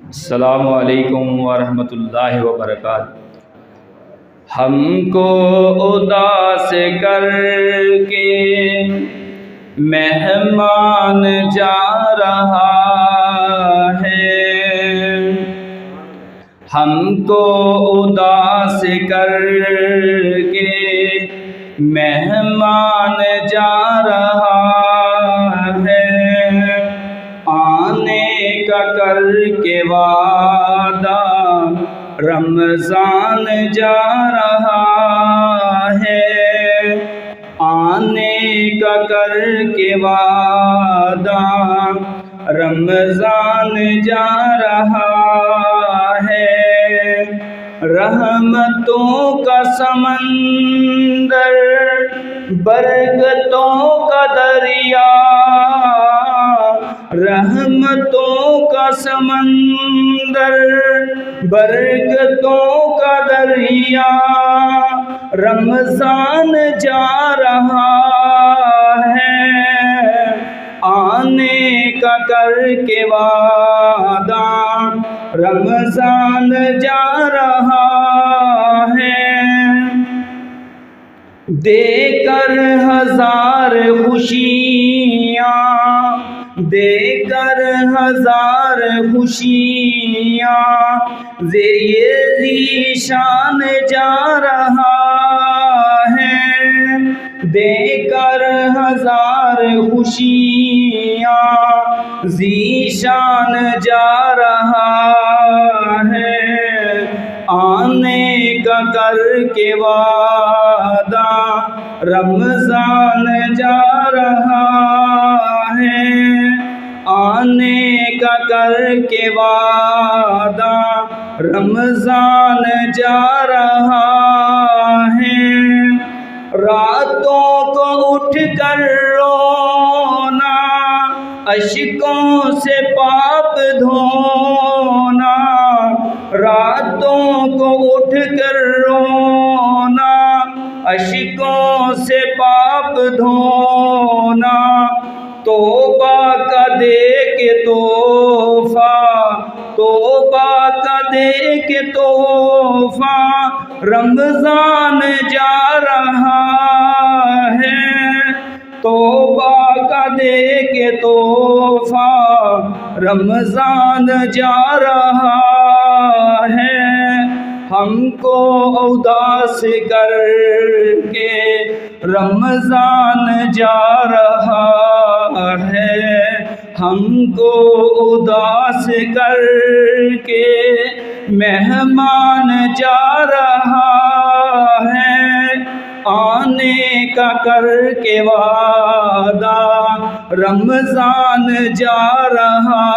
السلام علیکم ورحمۃ اللہ وبرکاتہ۔ ہم کو اداس کر کے مہمان جا رہا ہے، ہم کو اداس کر کے مہمان جا رہا ہے، آنے کا کر کے وعدہ رمضان جا رہا ہے، آنے کا کر کے وعدہ رمضان جا رہا ہے، رحمتوں کا سمندر برکتوں کا دریا، رحمتوں کا سمندر برکتوں کا دریا، رمضان جا رہا ہے، آنے کا کر کے وعدہ رمضان جا رہا ہے، دے کر ہزار خوشیاں، دے کر ہزار خوشیاں یہ ذیشان جا رہا ہے، دے کر ہزار خوشیاں ذیشان جا رہا ہے، آنے کا کر کے وعدہ رمضان جا رہا ہے، آنے کا کر کے وعدہ رمضان جا رہا ہے، راتوں کو اٹھ کر رونا، اشکوں سے پاپ دھونا، راتوں کو اٹھ کر رونا، اشکوں سے پاپ دھونا، توبہ کا دے کے تحفہ، توبہ کا دے کے تحفہ رمضان جا رہا ہے، توبہ کا دے کے تحفہ رمضان جا رہا ہے، ہم کو اداس کر کے رمضان جا رہا ہے، ہم کو اداس کر کے مہمان جا رہا ہے، آنے کا کر کے وعدہ رمضان جا رہا